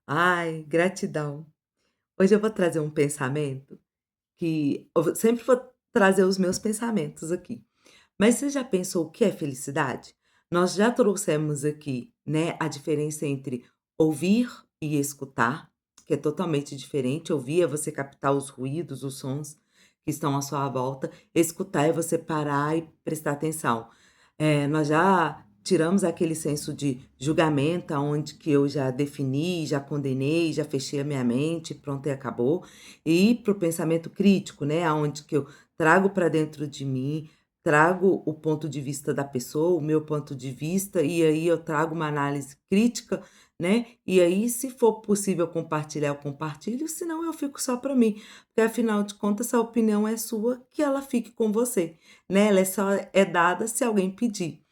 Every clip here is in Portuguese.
Ai, gratidão. Hoje eu vou trazer um pensamento que sempre vou trazer os meus pensamentos aqui. Mas você já pensou o que é felicidade? Nós já trouxemos aqui, né, a diferença entre ouvir e escutar, que é totalmente diferente. Ouvir é você captar os ruídos, os sons que estão à sua volta. Escutar é você parar e prestar atenção. Nós já tiramos aquele senso de julgamento, aonde que eu já defini, já condenei, já fechei a minha mente, pronto e acabou, e ir para o pensamento crítico, né, aonde que eu trago para dentro de mim, trago o ponto de vista da pessoa, o meu ponto de vista, e aí eu trago uma análise crítica, né, e aí se for possível compartilhar, eu compartilho, senão eu fico só para mim, porque afinal de contas a opinião é sua, que ela fique com você, né, ela é dada se alguém pedir.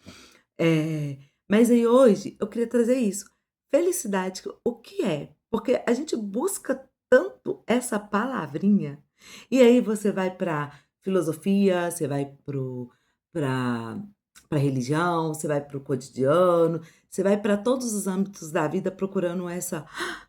Eh, mas aí hoje eu queria trazer isso, felicidade, o que é? Porque a gente busca tanto essa palavrinha, e aí você vai para filosofia, você vai para para religião, você vai para o cotidiano, você vai para todos os âmbitos da vida procurando essa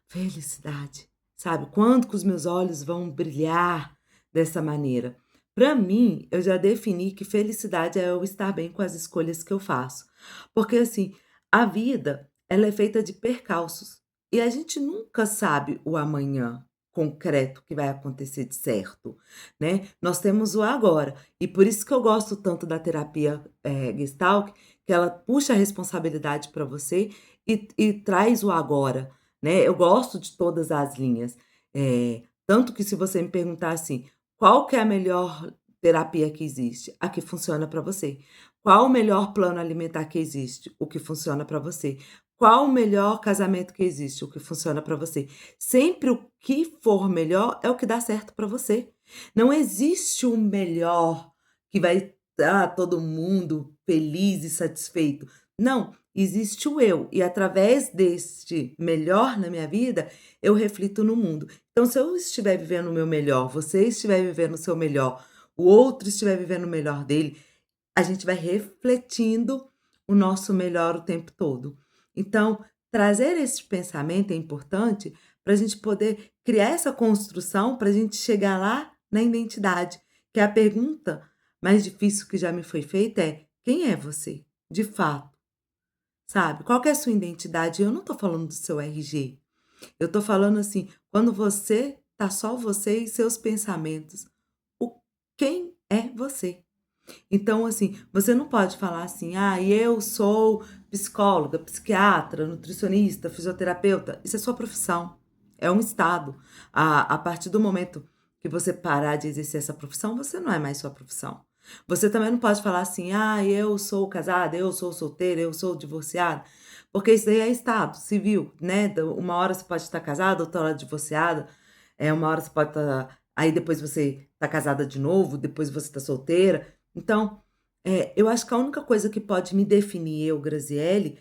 felicidade, sabe? Quando que os meus olhos vão brilhar dessa maneira? Para mim, eu já defini que felicidade é eu estar bem com as escolhas que eu faço. Porque assim, a vida, ela é feita de percalços, e a gente nunca sabe o amanhã concreto que vai acontecer de certo, né. Nós temos o agora, e por isso que eu gosto tanto da terapia, Gestalt, que ela puxa a responsabilidade para você e traz o agora, né. Eu gosto de todas as linhas, tanto que se você me perguntar assim: "Qual que é a melhor terapia que existe?", a que funciona para você. Qual o melhor plano alimentar que existe? O que funciona para você. Qual o melhor casamento que existe? O que funciona para você. Sempre o que for melhor é o que dá certo para você. Não existe o melhor que vai estar todo mundo feliz e satisfeito. Não, existe o eu, e através deste melhor na minha vida, eu reflito no mundo. Então, se eu estiver vivendo o meu melhor, você estiver vivendo o seu melhor, o outro estiver vivendo o melhor dele, a gente vai refletindo o nosso melhor o tempo todo. Então, trazer esse pensamento é importante para a gente poder criar essa construção, para a gente chegar lá na identidade, que é a pergunta mais difícil que já me foi feita é: "Quem é você?", de fato, sabe? Qual que é a sua identidade? Eu não estou falando do seu RG, eu estou falando assim, quando você tá só você e seus pensamentos, o quem é você? Então, assim, você não pode falar assim: "Ah, eu sou psicóloga, psiquiatra, nutricionista, fisioterapeuta". Isso é sua profissão, é um estado. A partir do momento que você parar de exercer essa profissão, você não é mais sua profissão. Você também não pode falar assim: "Ah, eu sou casada, eu sou solteira, eu sou divorciada", porque isso daí é estado civil, né, uma hora você pode estar casada, outra hora divorciada, uma hora você pode estar aí depois você está casada de novo, depois você está solteira. Então, eu acho que a única coisa que pode me definir eu, Graziele,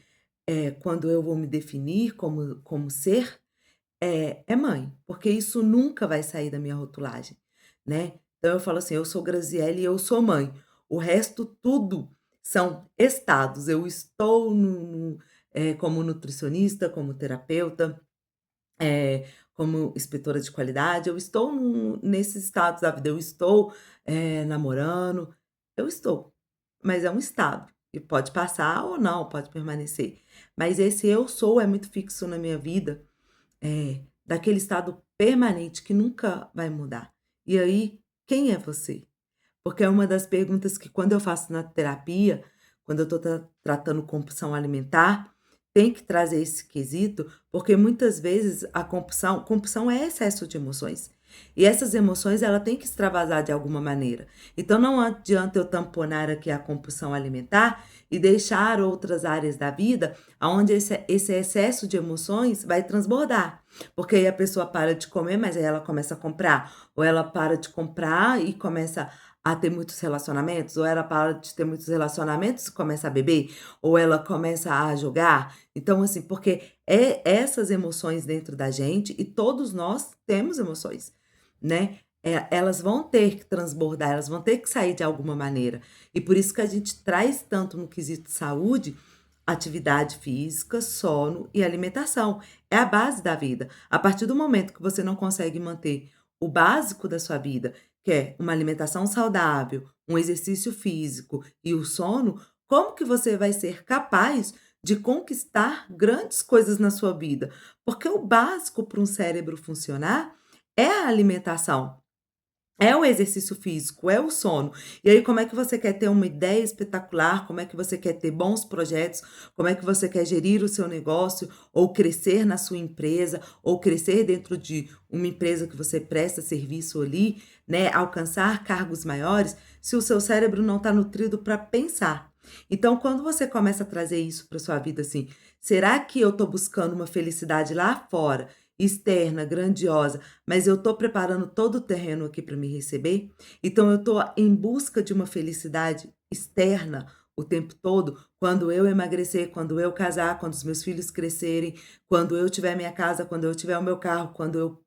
quando eu vou me definir como ser, é mãe, porque isso nunca vai sair da minha rotulagem, né. Então eu falo assim: "Eu sou Graziele e eu sou mãe", o resto tudo são estados, eu estou como nutricionista, como terapeuta, como inspetora de qualidade, eu estou nesses estados da vida, eu estou, namorando, eu estou, mas é um estado, e pode passar ou não, pode permanecer. Mas esse eu sou é muito fixo na minha vida, daquele estado permanente que nunca vai mudar. E aí, quem é você? Porque é uma das perguntas que quando eu faço na terapia, quando eu estou tratando compulsão alimentar, tem que trazer esse quesito, porque muitas vezes a compulsão é excesso de emoções. E essas emoções, ela tem que extravasar de alguma maneira. Então não adianta eu tamponar aqui a compulsão alimentar e deixar outras áreas da vida aonde esse excesso de emoções vai transbordar. Porque aí a pessoa para de comer, mas aí ela começa a comprar, ou ela para de comprar e começa a ter muitos relacionamentos, ou ela para de ter muitos relacionamentos e começa a beber, ou ela começa a jogar. Então, assim, porque essas emoções dentro da gente, e todos nós temos emoções, né? Elas vão ter que transbordar, elas vão ter que sair de alguma maneira. E por isso que a gente traz tanto no quesito saúde Atividade física, sono e alimentação. É a base da vida. A partir do momento que você não consegue manter o básico da sua vida, que é uma alimentação saudável, um exercício físico e o sono, como que você vai ser capaz de conquistar grandes coisas na sua vida? Porque o básico para um cérebro funcionar é a alimentação. É o exercício físico, é o sono. E aí como é que você quer ter uma ideia espetacular, como é que você quer ter bons projetos, como é que você quer gerir o seu negócio, ou crescer na sua empresa, ou crescer dentro de uma empresa que você presta serviço ali, né, alcançar cargos maiores, se o seu cérebro não está nutrido para pensar. Então quando você começa a trazer isso para sua vida, assim, será que eu estou buscando uma felicidade lá fora, externa, grandiosa, mas eu estou preparando todo o terreno aqui para me receber, então eu estou em busca de uma felicidade externa o tempo todo. Quando eu emagrecer, quando eu casar, quando os meus filhos crescerem, quando eu tiver minha casa, quando eu tiver o meu carro, quando eu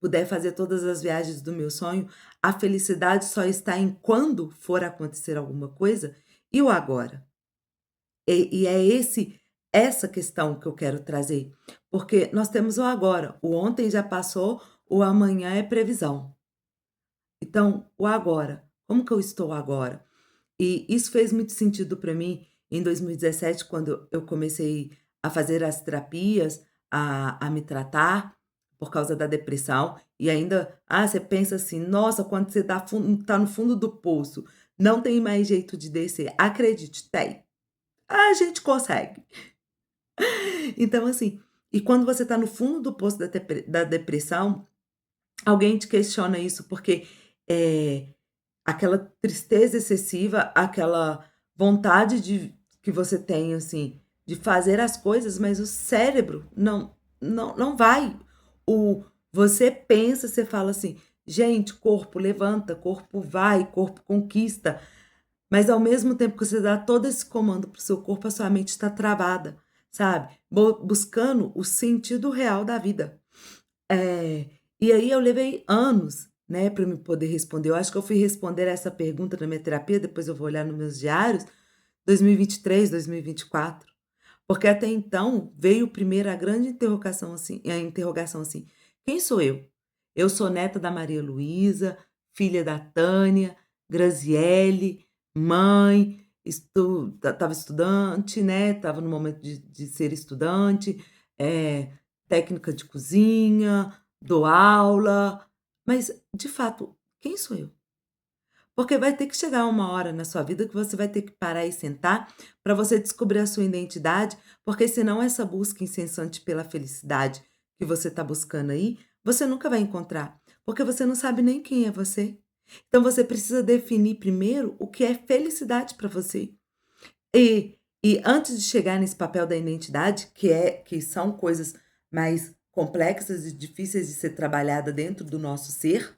puder fazer todas as viagens do meu sonho, a felicidade só está em quando for acontecer alguma coisa e o agora. E é essa questão que eu quero trazer, porque nós temos o agora, o ontem já passou, o amanhã é previsão. Então, o agora, como que eu estou agora? E isso fez muito sentido para mim em 2017, quando eu comecei a fazer as terapias, a me tratar por causa da depressão, e ainda, você pensa assim: "Nossa, quando você tá no fundo do poço, não tem mais jeito de descer". Acredite, tem. A gente consegue. Então, assim, e quando você está no fundo do poço da depressão, alguém te questiona isso, porque, aquela tristeza excessiva, aquela vontade de que você tem, assim, de fazer as coisas, mas o cérebro não vai. O Você pensa, você fala assim: "Gente, corpo levanta, corpo vai, corpo conquista", mas ao mesmo tempo que você dá todo esse comando para o seu corpo, a sua mente está travada, sabe, buscando o sentido real da vida. E aí eu levei anos, né, para me poder responder. Eu acho que eu fui responder essa pergunta na minha terapia, depois eu vou olhar nos meus diários, 2023, 2024. Porque até então veio primeiro a grande interrogação assim: "Quem sou eu?". Eu sou neta da Maria Luísa, filha da Tânia, Graziele, mãe, estava estudante, né, estava no momento de ser estudante, técnica de cozinha, dou aula, mas de fato, quem sou eu? Porque vai ter que chegar uma hora na sua vida que você vai ter que parar e sentar para você descobrir a sua identidade, porque senão essa busca incessante pela felicidade que você está buscando aí, você nunca vai encontrar, porque você não sabe nem quem é você. Então você precisa definir primeiro o que é felicidade para você. E antes de chegar nesse papel da identidade, que são coisas mais complexas e difíceis de ser trabalhada dentro do nosso ser,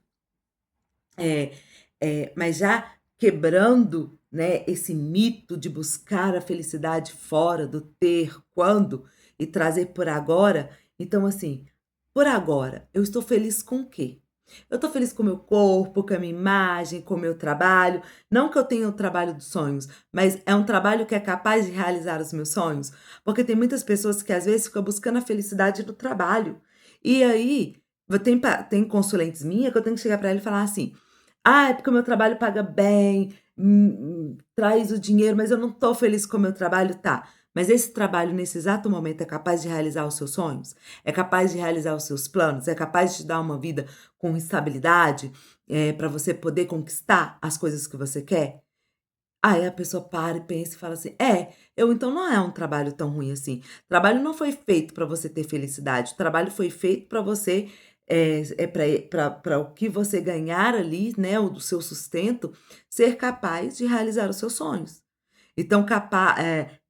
é, mas já quebrando, né, esse mito de buscar a felicidade fora do ter, quando, e trazer por agora. Então, assim, por agora, eu estou feliz com o quê? Eu estou feliz com o meu corpo, com a minha imagem, com o meu trabalho. Não que eu tenha o trabalho dos sonhos, mas é um trabalho que é capaz de realizar os meus sonhos. Porque tem muitas pessoas que às vezes ficam buscando a felicidade no trabalho. E aí, tem consulentes minhas que eu tenho que chegar para ela e falar assim: é porque o meu trabalho paga bem, traz o dinheiro, mas eu não estou feliz com o meu trabalho", tá. Mas esse trabalho, nesse exato momento, é capaz de realizar os seus sonhos? É capaz de realizar os seus planos? É capaz de te dar uma vida com estabilidade, para você poder conquistar as coisas que você quer? Aí a pessoa para e pensa e fala assim: eu então não é um trabalho tão ruim assim. Trabalho não foi feito para você ter felicidade, o trabalho foi feito para você, para o que você ganhar ali, né, o do seu sustento, ser capaz de realizar os seus sonhos. Então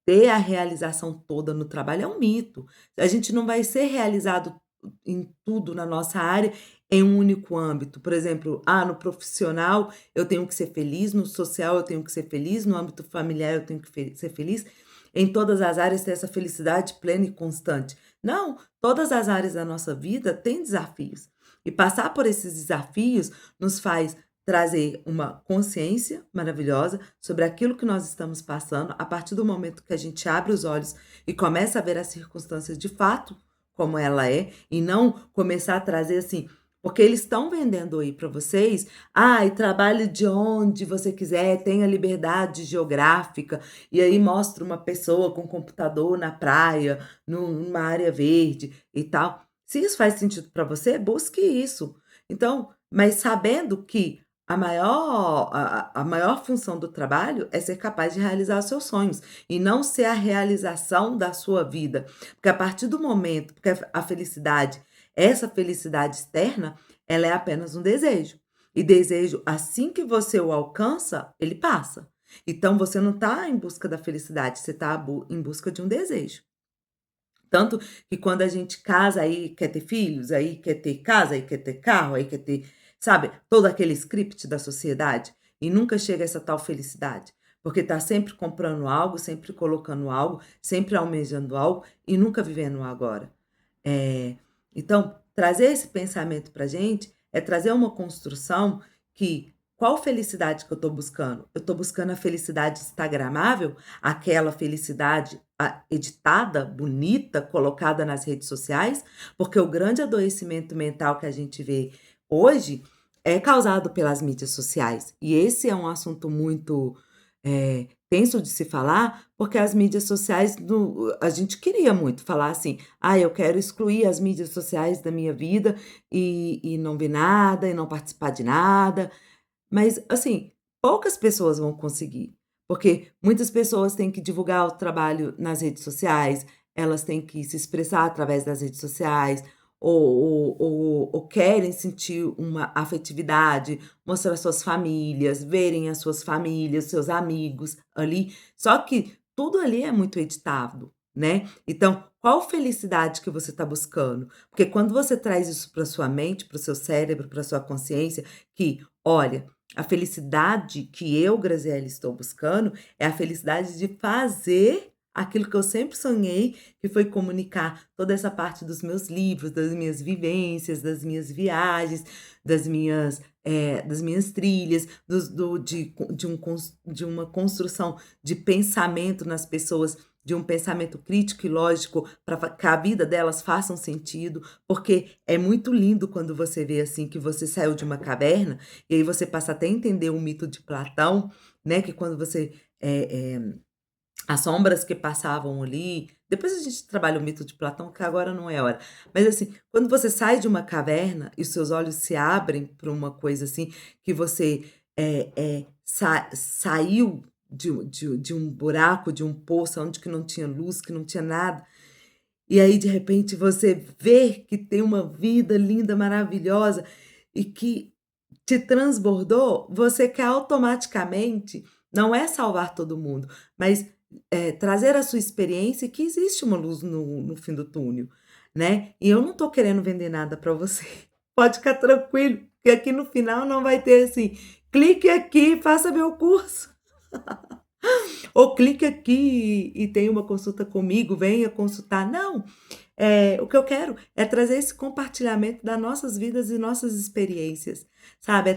ter a realização toda no trabalho é um mito. A gente não vai ser realizado em tudo na nossa área em um único âmbito. Por exemplo, no profissional eu tenho que ser feliz, no social eu tenho que ser feliz, no âmbito familiar eu tenho que ser feliz, em todas as áreas ter essa felicidade plena e constante. Não, todas as áreas da nossa vida têm desafios. E passar por esses desafios nos faz trazer uma consciência maravilhosa sobre aquilo que nós estamos passando, a partir do momento que a gente abre os olhos e começa a ver as circunstâncias de fato como ela é, e não começar a trazer assim, porque eles estão vendendo aí para vocês, ai, trabalhe de onde você quiser, tenha liberdade geográfica, e aí mostra uma pessoa com computador na praia, numa área verde e tal. Se isso faz sentido para você, busque isso. Então, mas sabendo que a maior função do trabalho é ser capaz de realizar os seus sonhos, e não ser a realização da sua vida. Porque a partir do momento porque a felicidade essa felicidade externa, ela é apenas um desejo. E desejo, assim que você o alcança, ele passa. Então você não está em busca da felicidade, você está em busca de um desejo. Tanto que quando a gente casa, aí quer ter filhos, aí quer ter casa, aí quer ter carro, aí quer ter, sabe, todo aquele script da sociedade, e nunca chega a essa tal felicidade, porque está sempre comprando algo, sempre colocando algo, sempre almejando algo e nunca vivendo o agora. Eh, então, trazer esse pensamento para gente é trazer uma construção que qual felicidade que eu estou buscando? Eu estou buscando a felicidade instagramável, aquela felicidade editada, bonita, colocada nas redes sociais, porque o grande adoecimento mental que a gente vê hoje é causado pelas mídias sociais. E esse é um assunto muito tenso de se falar, porque as mídias sociais, a gente queria muito falar assim: ah, eu quero excluir as mídias sociais da minha vida e não ver nada, e não participar de nada. Mas, assim, poucas pessoas vão conseguir, porque muitas pessoas têm que divulgar o trabalho nas redes sociais, elas têm que se expressar através das redes sociais, ou querem sentir uma afetividade, mostrar suas famílias, verem as suas famílias, seus amigos ali, só que tudo ali é muito editado, né. Então, qual felicidade que você está buscando? Porque quando você traz isso para sua mente, para o seu cérebro, para sua consciência, que: "Olha, a felicidade que eu, Graziele, estou buscando é a felicidade de fazer aquilo que eu sempre sonhei, que foi comunicar toda essa parte dos meus livros, das minhas vivências, das minhas viagens, das minhas trilhas, dos do de uma construção de pensamento nas pessoas, de um pensamento crítico e lógico para que a vida delas faça um sentido, porque é muito lindo quando você vê, assim, que você saiu de uma caverna e aí você passa até a entender o mito de Platão, né, que quando você, as sombras que passavam ali depois a gente trabalha o mito de Platão, que agora não é hora. Mas, assim, quando você sai de uma caverna e os seus olhos se abrem para uma coisa, assim, que você, saiu de um buraco, de um poço onde que não tinha luz, que não tinha nada, e aí, de repente, você vê que tem uma vida linda, maravilhosa e que te transbordou, você quer automaticamente, não é salvar todo mundo, mas, trazer a sua experiência e que existe uma luz no fim do túnel, né. E eu não estou querendo vender nada para você, pode ficar tranquilo, que aqui no final não vai ter assim: "Clique aqui faça meu curso", ou "Clique aqui e tenha uma consulta comigo, venha consultar", não. O que eu quero é trazer esse compartilhamento das nossas vidas e nossas experiências, sabe,